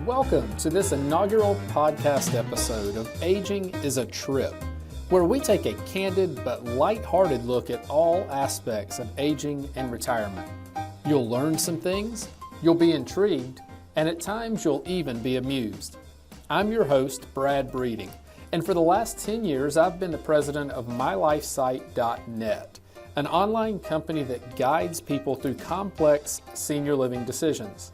Welcome to this inaugural podcast episode of Aging is a Trip, where we take a candid but lighthearted look at all aspects of aging and retirement. You'll learn some things, you'll be intrigued, and at times you'll even be amused. I'm your host, Brad Breeding, and for the last 10 years I've been the president of MyLifeSite.net, an online company that guides people through complex senior living decisions.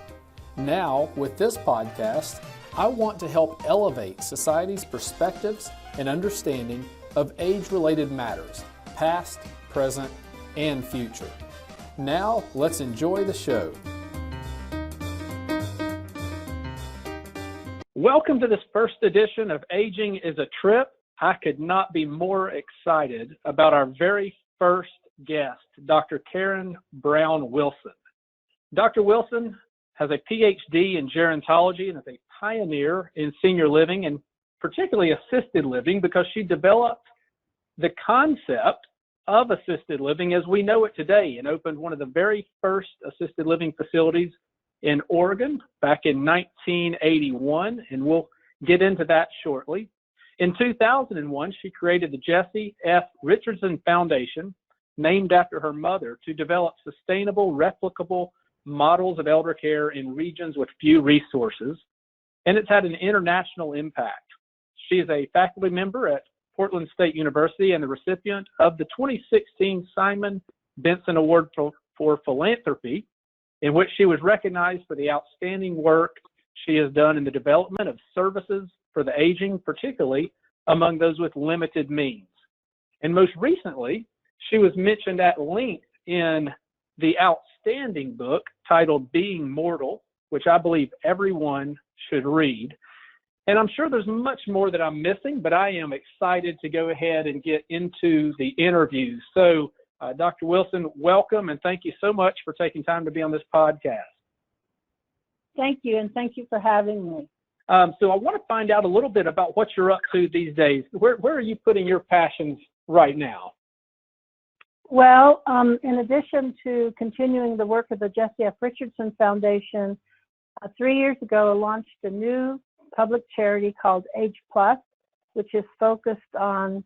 Now, with this podcast, I want to help elevate society's perspectives and understanding of age-related matters, past, present, and future. Now, let's enjoy the show. Welcome to this first edition of Aging is a Trip. I could not be more excited about our very first guest, Dr. Keren Wilson. Dr. Wilson has a PhD in gerontology and is a pioneer in senior living and particularly assisted living because she developed the concept of assisted living as we know it today and opened one of the very first assisted living facilities in Oregon back in 1981, and we'll get into that shortly. In 2001, she created the Jessie F. Richardson Foundation, named after her mother, to develop sustainable, replicable models of elder care in regions with few resources, and it's had an international impact. She is a faculty member at Portland State University and the recipient of the 2016 Simon Benson Award for Philanthropy, in which she was recognized for the outstanding work she has done in the development of services for the aging, particularly among those with limited means. And most recently, she was mentioned at length in the outstanding book titled Being Mortal, which I believe everyone should read. And I'm sure there's much more that I'm missing, but I am excited to go ahead and get into the interview. So, Dr. Wilson, welcome, and thank you so much for taking time to be on this podcast. Thank you, and thank you for having me. So I want to find out a little bit about what you're up to these days. Where are you putting your passions right now? Well, in addition to continuing the work of the Jessie F. Richardson Foundation, 3 years ago I launched a new public charity called Age Plus, which is focused on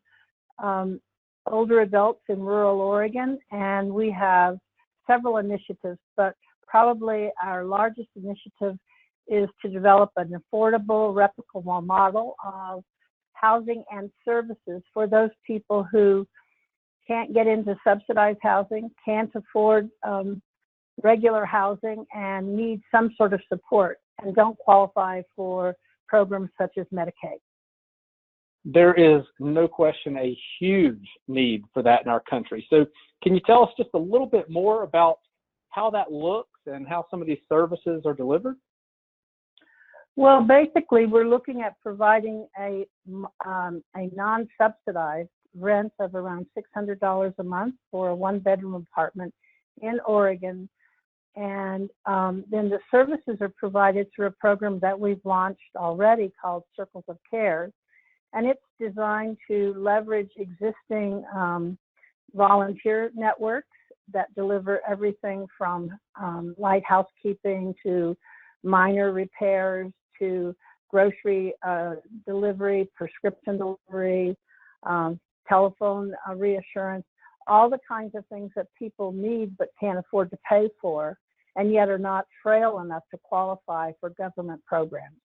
older adults in rural Oregon, and we have several initiatives, but probably our largest initiative is to develop an affordable, replicable model of housing and services for those people who can't get into subsidized housing, can't afford regular housing, and need some sort of support and don't qualify for programs such as Medicaid. There is no question a huge need for that in our country. So can you tell us just a little bit more about how that looks and how some of these services are delivered? Well, basically, we're looking at providing a non-subsidized rent of around $600 a month for a one-bedroom apartment in Oregon. And then the services are provided through a program that we've launched already called Circles of Care. And it's designed to leverage existing volunteer networks that deliver everything from light housekeeping to minor repairs to grocery delivery, prescription delivery, telephone reassurance, all the kinds of things that people need but can't afford to pay for, and yet are not frail enough to qualify for government programs.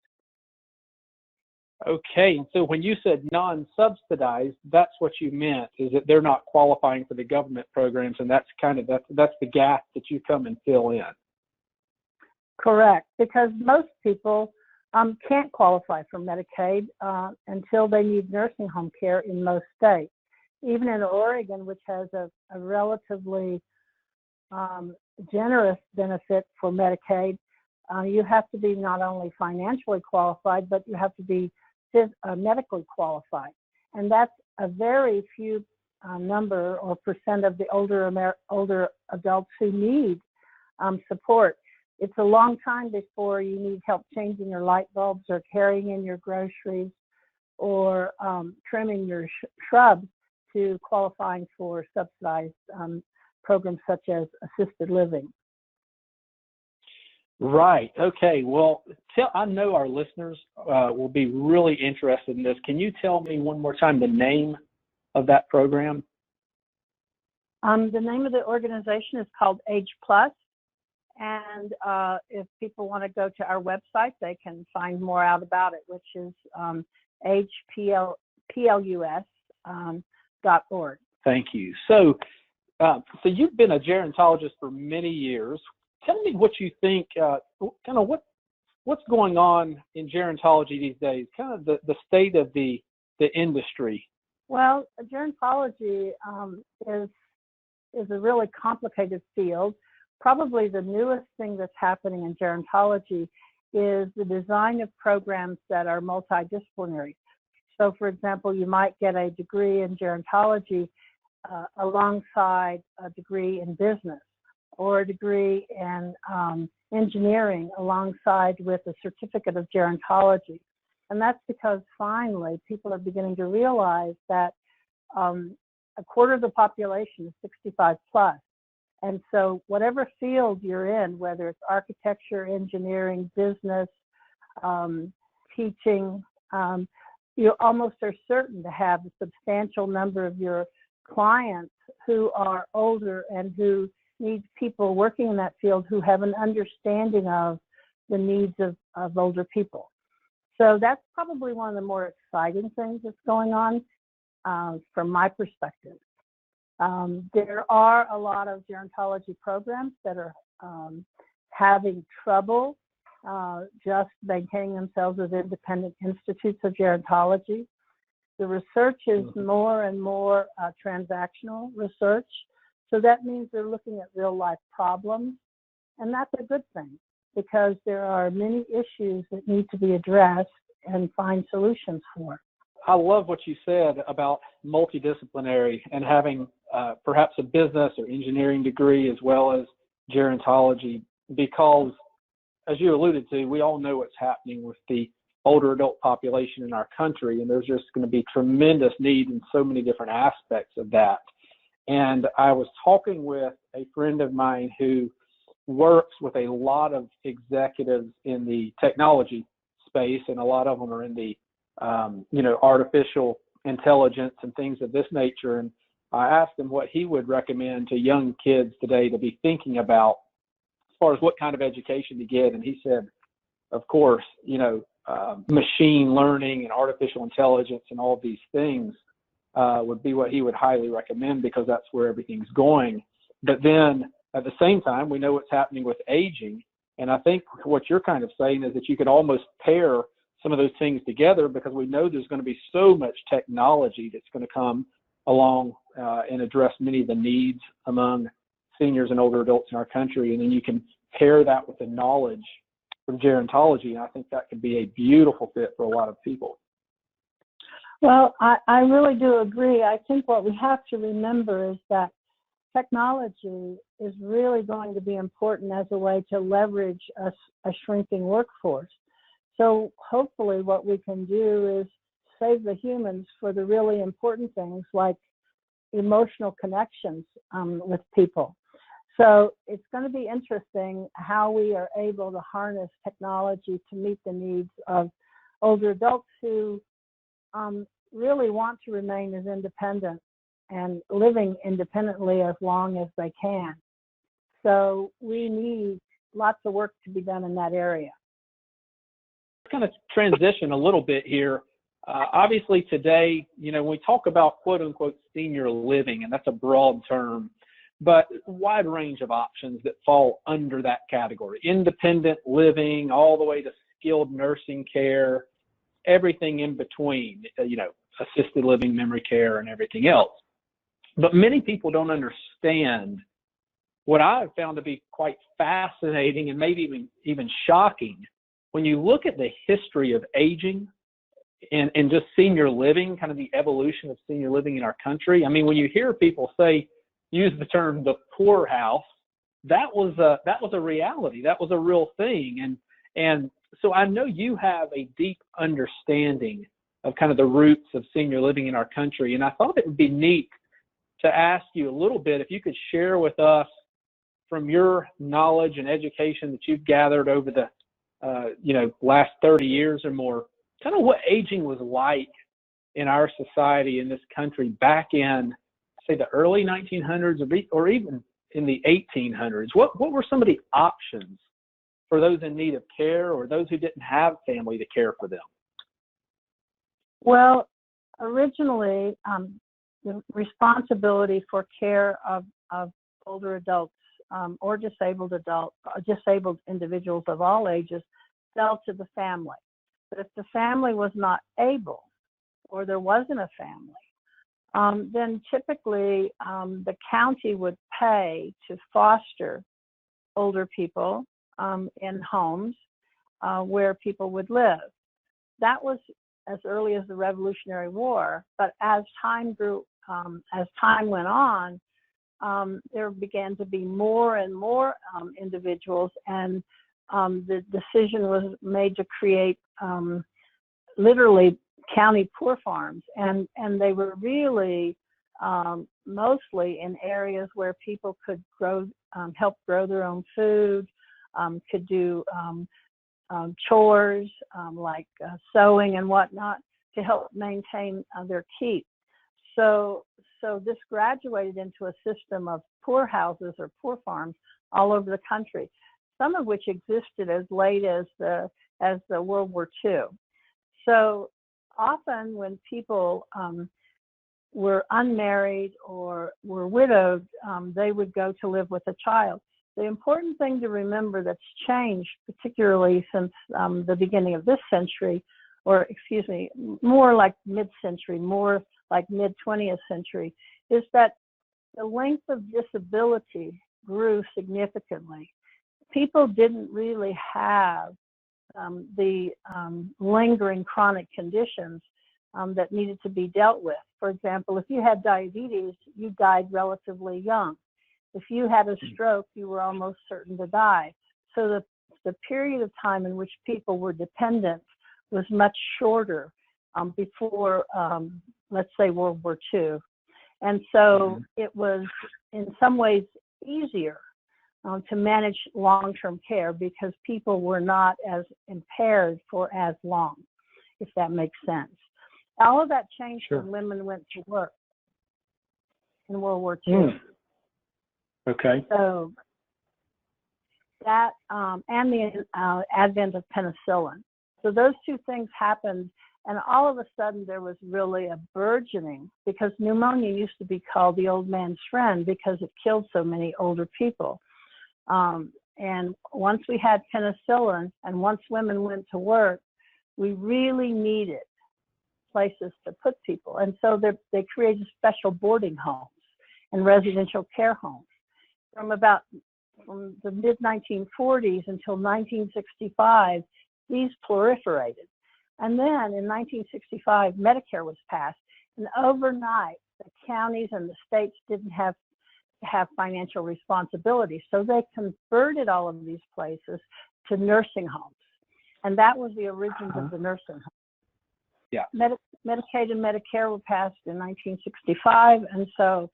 Okay, and so when you said non-subsidized, that's what you meant, is that they're not qualifying for the government programs, and that's the gap that you come and fill in. Correct, because most people can't qualify for Medicaid until they need nursing home care in most states. Even in Oregon, which has a relatively generous benefit for Medicaid, you have to be not only financially qualified, but you have to be medically qualified. And that's a very few number or percent of the older adults who need support. It's a long time before you need help changing your light bulbs or carrying in your groceries or trimming your shrubs to qualifying for subsidized programs such as assisted living. Right. Okay. Well, I know our listeners will be really interested in this. Can you tell me one more time the name of that program? The name of the organization is called Age Plus, and if people want to go to our website, they can find more out about it, which is ageplus.org. Thank you. So you've been a gerontologist for many years. Tell me what you think, kind of what's going on in gerontology these days, kind of the state of the industry. Well, gerontology is a really complicated field. Probably the newest thing that's happening in gerontology is the design of programs that are multidisciplinary. So, for example, you might get a degree in gerontology alongside a degree in business, or a degree in engineering alongside with a certificate of gerontology. And that's because finally people are beginning to realize that a quarter of the population is 65 plus. And so whatever field you're in, whether it's architecture, engineering, business, teaching, you almost are certain to have a substantial number of your clients who are older and who need people working in that field who have an understanding of the needs of older people. So that's probably one of the more exciting things that's going on from my perspective. There are a lot of gerontology programs that are having trouble just maintaining themselves as independent institutes of gerontology. The research is more and more transactional research. So that means they're looking at real life problems. And that's a good thing because there are many issues that need to be addressed and find solutions for. I love what you said about multidisciplinary and having perhaps a business or engineering degree as well as gerontology, because as you alluded to, we all know what's happening with the older adult population in our country, and there's just going to be tremendous need in so many different aspects of that. And I was talking with a friend of mine who works with a lot of executives in the technology space, and a lot of them are in the artificial intelligence and things of this nature. And I asked him what he would recommend to young kids today to be thinking about as far as what kind of education to get. And he said, of course, machine learning and artificial intelligence and all of these things would be what he would highly recommend because that's where everything's going. But then at the same time, we know what's happening with aging. And I think what you're kind of saying is that you could almost pair some of those things together because we know there's going to be so much technology that's going to come along and address many of the needs among seniors and older adults in our country. And then you can pair that with the knowledge from gerontology. And I think that could be a beautiful fit for a lot of people. Well, I really do agree. I think what we have to remember is that technology is really going to be important as a way to leverage a shrinking workforce. So hopefully what we can do is save the humans for the really important things like emotional connections with people. So it's going to be interesting how we are able to harness technology to meet the needs of older adults who really want to remain as independent and living independently as long as they can. So we need lots of work to be done in that area. Kind of transition a little bit here. Obviously today, when we talk about quote unquote senior living, and that's a broad term, but a wide range of options that fall under that category. Independent living, all the way to skilled nursing care, everything in between, assisted living, memory care, and everything else. But many people don't understand what I have found to be quite fascinating and maybe even shocking. When you look at the history of aging and just senior living, kind of the evolution of senior living in our country, I mean, when you hear people use the term the poorhouse, that was a reality. That was a real thing. And so I know you have a deep understanding of kind of the roots of senior living in our country. And I thought it would be neat to ask you a little bit, if you could share with us from your knowledge and education that you've gathered over the last 30 years or more, kind of what aging was like in our society in this country back in, say, the early 1900s or even in the 1800s. What were some of the options for those in need of care or those who didn't have family to care for them? Well, originally, the responsibility for care of older adults or disabled individuals of all ages fell to the family. But if the family was not able, or there wasn't a family, then typically the county would pay to foster older people in homes where people would live. That was as early as the Revolutionary War, but as time went on, there began to be more and more individuals, and the decision was made to create literally county poor farms, and they were really mostly in areas where people could help grow their own food, could do chores like sewing and whatnot to help maintain their keep. So this graduated into a system of poor houses or poor farms all over the country, some of which existed as late as the World War II. So often when people were unmarried or were widowed, they would go to live with a child. The important thing to remember that's changed, particularly since the beginning of this century, or excuse me, more like mid-century, more like mid-20th century, is that the length of disability grew significantly. People didn't really have the lingering chronic conditions that needed to be dealt with. For example, if you had diabetes, you died relatively young. If you had a stroke, you were almost certain to die. So the period of time in which people were dependent was much shorter before, let's say, World War II. And so it was in some ways easier to manage long-term care because people were not as impaired for as long, if that makes sense. All of that changed when women went to work in World War II. Okay. So that and the advent of penicillin. So those two things happened, and all of a sudden there was really a burgeoning, because pneumonia used to be called the old man's friend because it killed so many older people. And once we had penicillin and once women went to work, we really needed places to put people. And so they created special boarding homes and residential care homes. From the mid-1940s until 1965, these proliferated. And then in 1965, Medicare was passed. And overnight, the counties and the states didn't have financial responsibility. So they converted all of these places to nursing homes. And that was the origins of the nursing home. Yeah. Medicaid and Medicare were passed in 1965. And so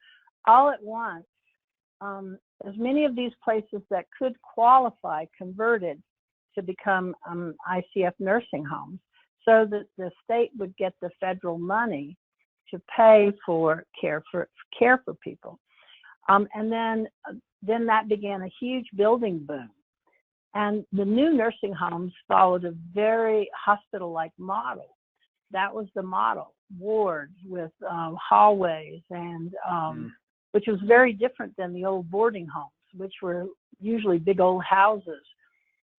all at once, as many of these places that could qualify converted to become ICF nursing homes, so that the state would get the federal money to pay for care for people. And then that began a huge building boom. And the new nursing homes followed a very hospital-like model. That was the model, wards with hallways, and which was very different than the old boarding homes, which were usually big old houses.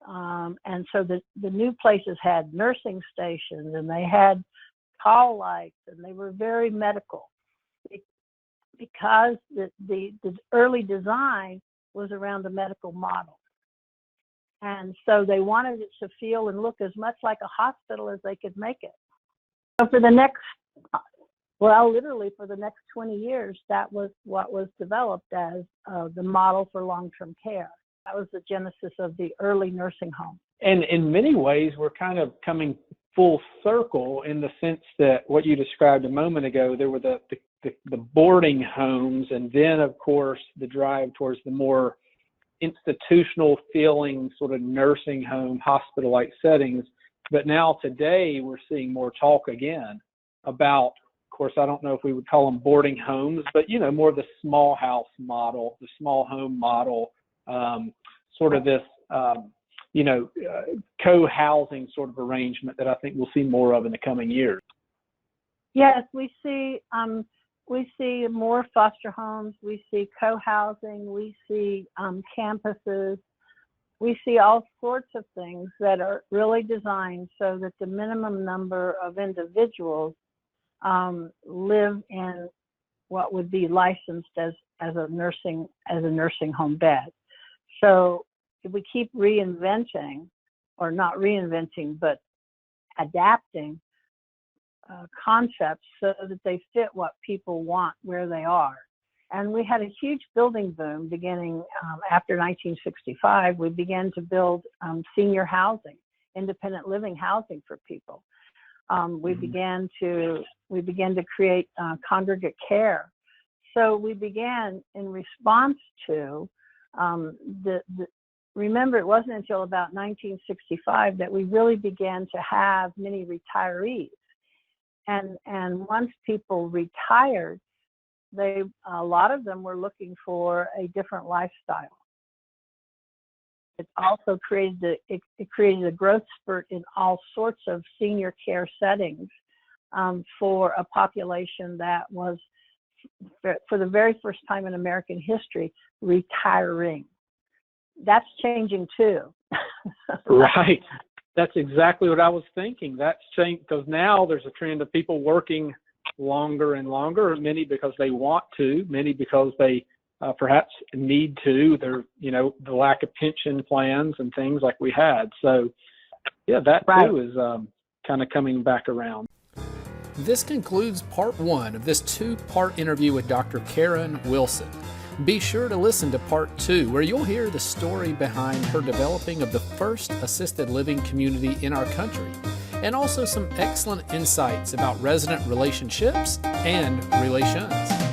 And so the new places had nursing stations, and they had call lights, and they were very medical, because the early design was around the medical model. And so they wanted it to feel and look as much like a hospital as they could make it. So for the next, literally for the next 20 years, that was what was developed as the model for long-term care. That was the genesis of the early nursing home. And in many ways, we're kind of coming full circle in the sense that what you described a moment ago, there were the boarding homes, and then, of course, the drive towards the more institutional feeling sort of nursing home, hospital-like settings. But now today we're seeing more talk again about, of course, I don't know if we would call them boarding homes, but, you know, more the small house model, the small home model, sort of this, co-housing sort of arrangement that I think we'll see more of in the coming years. Yes, we see more foster homes, we see co-housing, we see campuses, we see all sorts of things that are really designed so that the minimum number of individuals live in what would be licensed as a nursing home bed. So if we keep reinventing, or not reinventing, but adapting concepts so that they fit what people want where they are. And we had a huge building boom beginning after 1965. We began to build senior housing, independent living housing for people. We began to create congregate care. So we began in response to remember, it wasn't until about 1965 that we really began to have many retirees. And once people retired, a lot of them were looking for a different lifestyle. It also created a growth spurt in all sorts of senior care settings for a population that was, for the very first time in American history, retiring. That's changing too. Right. That's exactly what I was thinking. That's changed because now there's a trend of people working longer and longer, many because they want to, many because they perhaps need to. They're, the lack of pension plans and things like we had. So, yeah, that right. too is kind of coming back around. This concludes part 1 of this 2-part interview with Dr. Keren Wilson. Be sure to listen to part 2, where you'll hear the story behind her developing of the first assisted living community in our country, and also some excellent insights about resident relationships and relations.